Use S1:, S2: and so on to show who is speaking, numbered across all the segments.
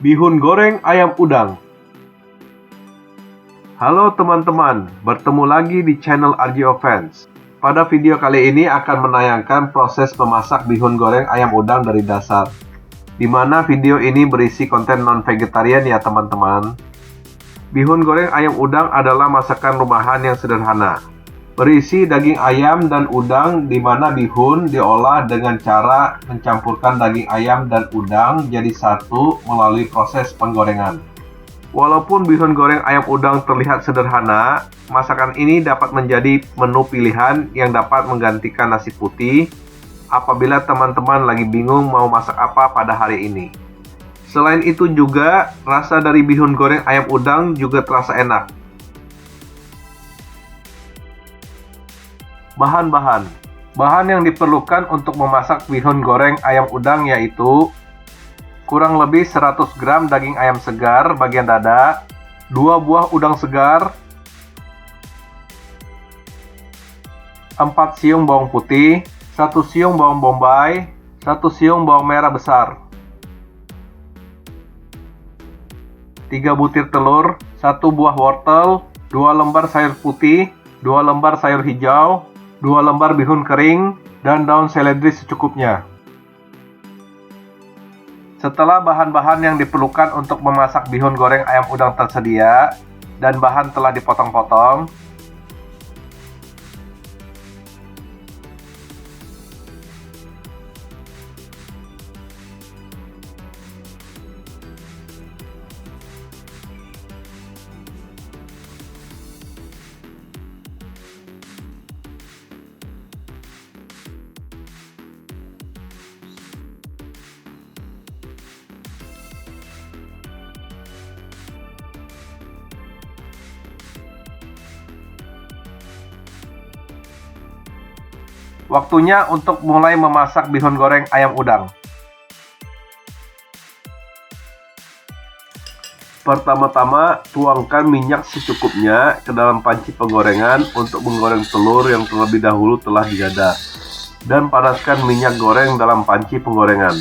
S1: Bihun goreng ayam udang. Halo teman-teman, bertemu lagi di channel Argio Fans. Pada video kali ini akan menayangkan proses memasak bihun goreng ayam udang dari dasar. Di mana video ini berisi konten non-vegetarian ya teman-teman. Bihun goreng ayam udang adalah masakan rumahan yang sederhana. Berisi daging ayam dan udang, di mana bihun diolah dengan cara mencampurkan daging ayam dan udang jadi satu melalui proses penggorengan. Walaupun bihun goreng ayam udang terlihat sederhana, masakan ini dapat menjadi menu pilihan yang dapat menggantikan nasi putih apabila teman-teman lagi bingung mau masak apa pada hari ini. Selain itu juga, rasa dari bihun goreng ayam udang juga terasa enak. Bahan-bahan yang diperlukan untuk memasak bihun goreng ayam udang yaitu kurang lebih 100 gram daging ayam segar bagian dada, 2 buah udang segar, 4 siung bawang putih, 1 siung bawang bombay, 1 siung bawang merah besar, 3 butir telur, 1 buah wortel, 2 lembar sayur putih, 2 lembar sayur hijau, 2 lembar bihun kering, dan daun seledri secukupnya. Setelah bahan-bahan yang diperlukan untuk memasak bihun goreng ayam udang tersedia, dan bahan telah dipotong-potong, waktunya untuk mulai memasak bihun goreng ayam udang. Pertama-tama, tuangkan minyak secukupnya ke dalam panci penggorengan untuk menggoreng telur yang terlebih dahulu telah didadar. Dan panaskan minyak goreng dalam panci penggorengan.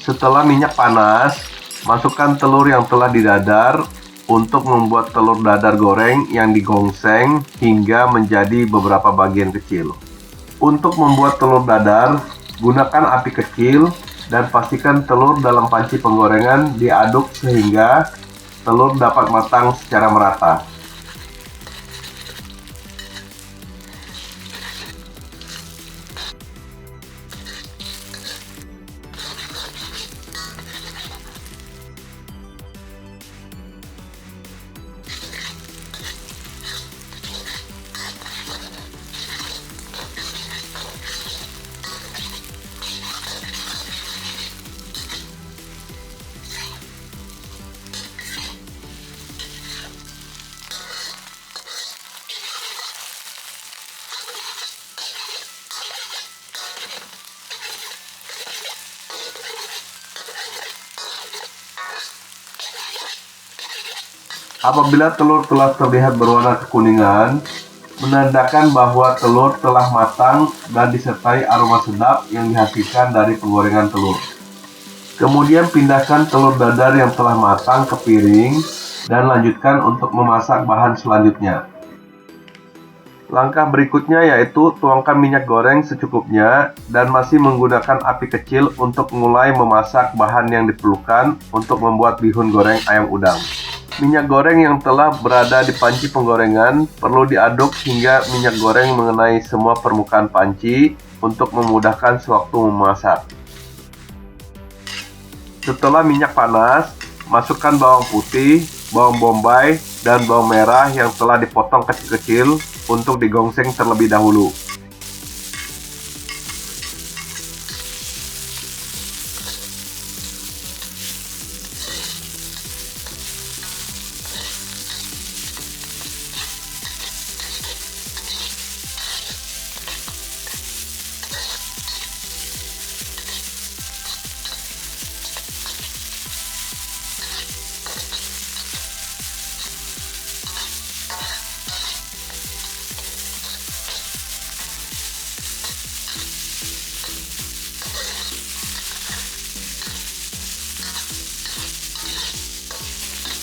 S1: Setelah minyak panas, masukkan telur yang telah didadar untuk membuat telur dadar goreng yang digongseng hingga menjadi beberapa bagian kecil. Untuk membuat telur dadar, gunakan api kecil dan pastikan telur dalam panci penggorengan diaduk sehingga telur dapat matang secara merata. Apabila telur telah terlihat berwarna kekuningan, menandakan bahwa telur telah matang dan disertai aroma sedap yang dihasilkan dari penggorengan telur. Kemudian pindahkan telur dadar yang telah matang ke piring dan lanjutkan untuk memasak bahan selanjutnya. Langkah berikutnya yaitu tuangkan minyak goreng secukupnya dan masih menggunakan api kecil untuk mulai memasak bahan yang diperlukan untuk membuat bihun goreng ayam udang. Minyak goreng yang telah berada di panci penggorengan perlu diaduk hingga minyak goreng mengenai semua permukaan panci untuk memudahkan sewaktu memasak. Setelah minyak panas, masukkan bawang putih, bawang bombay, dan bawang merah yang telah dipotong kecil-kecil untuk digongseng terlebih dahulu.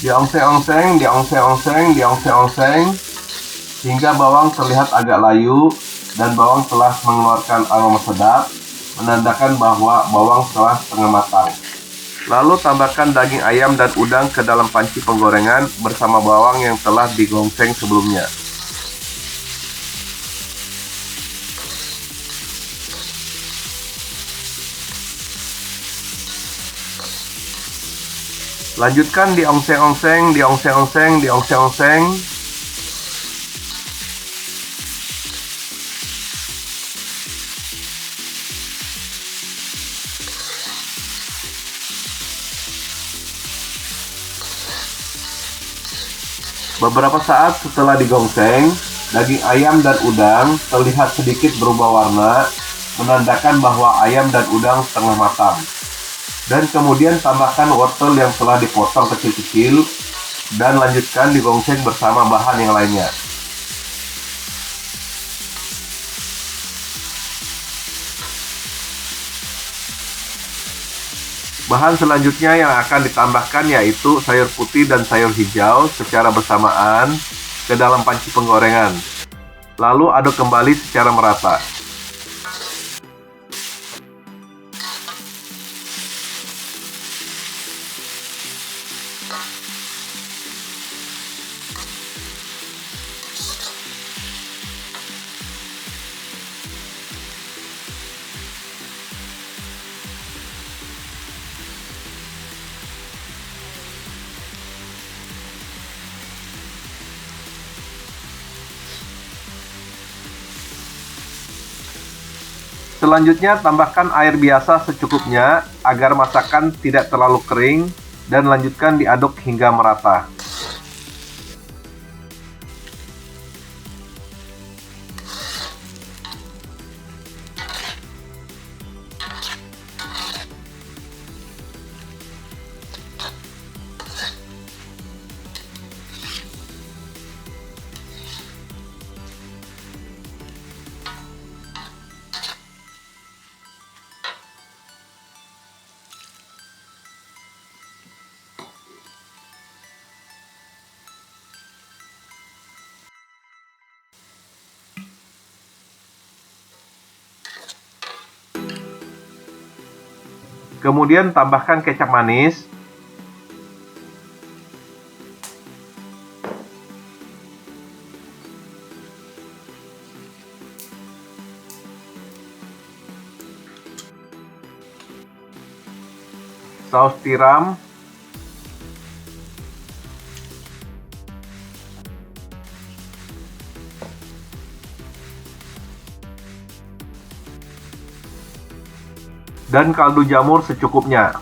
S1: Diongseng-ongseng, diongseng-ongseng, diongseng-ongseng hingga bawang terlihat agak layu dan bawang telah mengeluarkan aroma sedap, menandakan bahwa bawang telah setengah matang. Lalu tambahkan daging ayam dan udang ke dalam panci penggorengan bersama bawang yang telah digongseng sebelumnya. Lanjutkan diongseng-ongseng, diongseng-ongseng, diongseng-ongseng. Beberapa saat setelah digongseng, daging ayam dan udang terlihat sedikit berubah warna, menandakan bahwa ayam dan udang setengah matang. Dan kemudian tambahkan wortel yang telah dipotong kecil-kecil dan lanjutkan digongseng bersama bahan yang lainnya. Bahan selanjutnya yang akan ditambahkan yaitu sayur putih dan sayur hijau secara bersamaan ke dalam panci penggorengan. Lalu aduk kembali secara merata. Selanjutnya tambahkan air biasa secukupnya agar masakan tidak terlalu kering dan lanjutkan diaduk hingga merata. Kemudian tambahkan kecap manis, saus tiram, dan kaldu jamur secukupnya.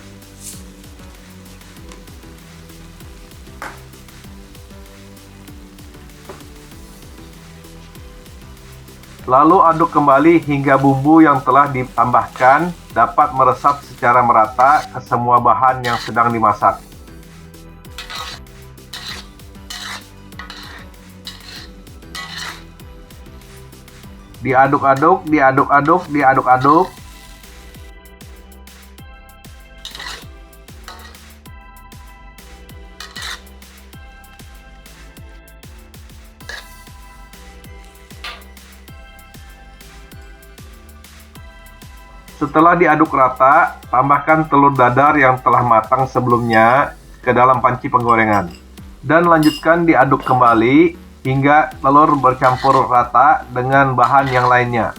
S1: Lalu aduk kembali hingga bumbu yang telah ditambahkan dapat meresap secara merata ke semua bahan yang sedang dimasak. Diaduk-aduk, diaduk-aduk, diaduk-aduk. Setelah diaduk rata, tambahkan telur dadar yang telah matang sebelumnya ke dalam panci penggorengan. Dan lanjutkan diaduk kembali hingga telur bercampur rata dengan bahan yang lainnya.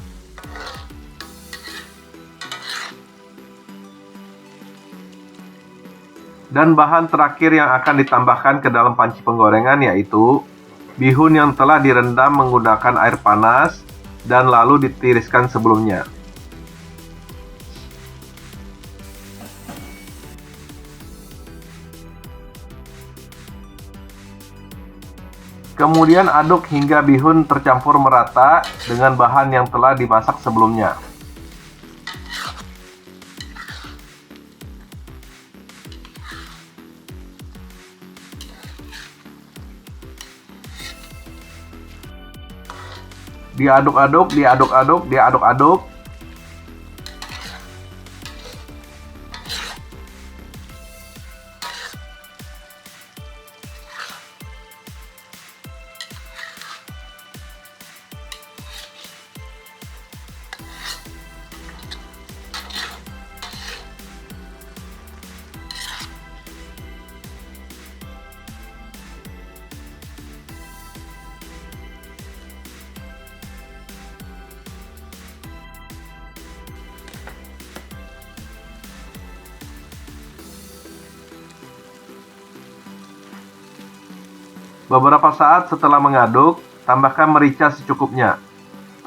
S1: Dan bahan terakhir yang akan ditambahkan ke dalam panci penggorengan yaitu bihun yang telah direndam menggunakan air panas dan lalu ditiriskan sebelumnya. Kemudian aduk hingga bihun tercampur merata dengan bahan yang telah dimasak sebelumnya. Diaduk-aduk, diaduk-aduk, diaduk-aduk. Beberapa saat setelah mengaduk, tambahkan merica secukupnya.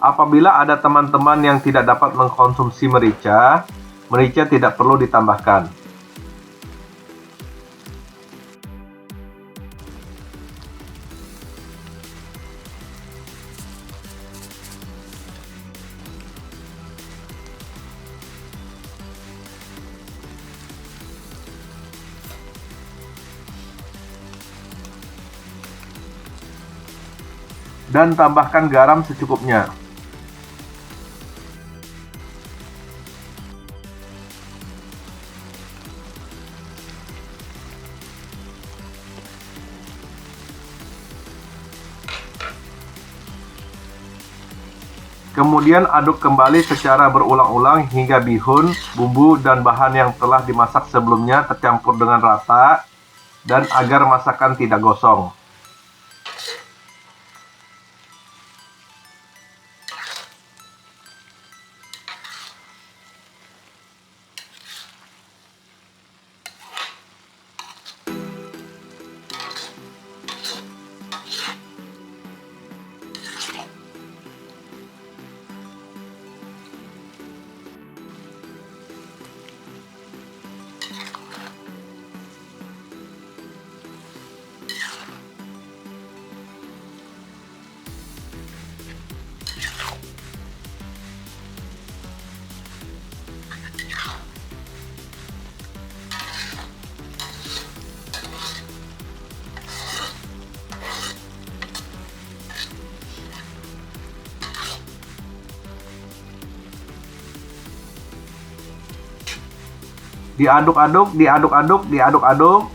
S1: Apabila ada teman-teman yang tidak dapat mengkonsumsi merica, merica tidak perlu ditambahkan. Dan tambahkan garam secukupnya. Kemudian aduk kembali secara berulang-ulang hingga bihun, bumbu, dan bahan yang telah dimasak sebelumnya tercampur dengan rata dan agar masakan tidak gosong. Diaduk-aduk, diaduk-aduk, diaduk-aduk.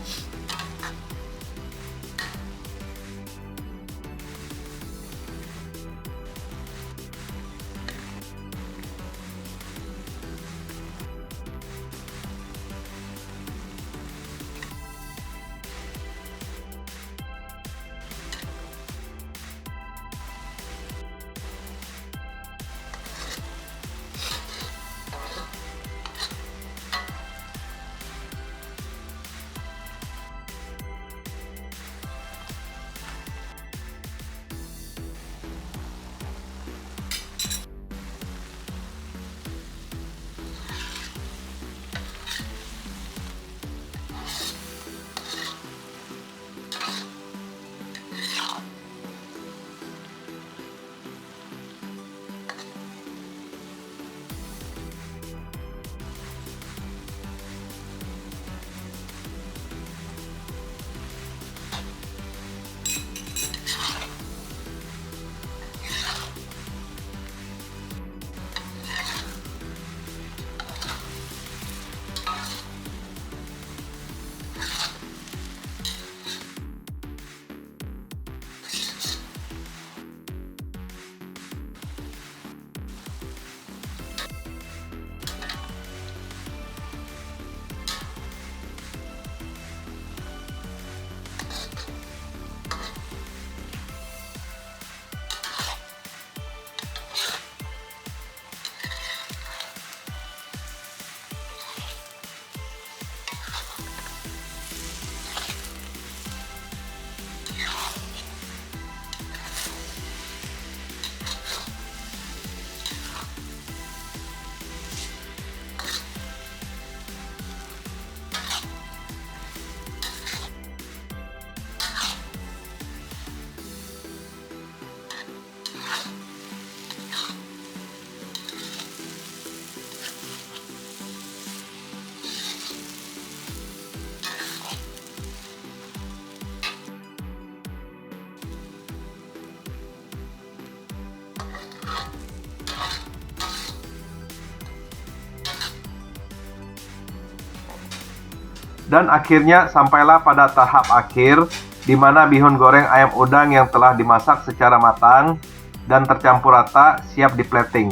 S1: Dan akhirnya sampailah pada tahap akhir, di mana bihun goreng ayam udang yang telah dimasak secara matang dan tercampur rata siap diplating.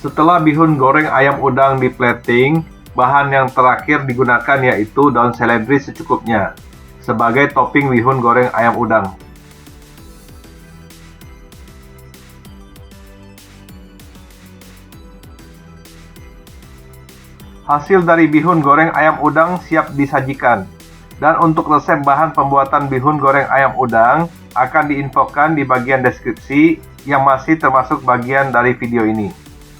S1: Setelah bihun goreng ayam udang di plating, bahan yang terakhir digunakan yaitu daun seledri secukupnya sebagai topping bihun goreng ayam udang. Hasil dari bihun goreng ayam udang siap disajikan. Dan untuk resep bahan pembuatan bihun goreng ayam udang akan diinfokan di bagian deskripsi yang masih termasuk bagian dari video ini.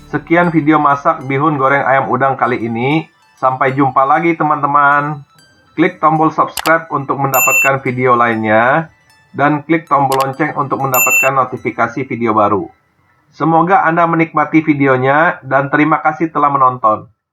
S1: Sekian video masak bihun goreng ayam udang kali ini. Sampai jumpa lagi teman-teman. Klik tombol subscribe untuk mendapatkan video lainnya. Dan klik tombol lonceng untuk mendapatkan notifikasi video baru. Semoga Anda menikmati videonya dan terima kasih telah menonton.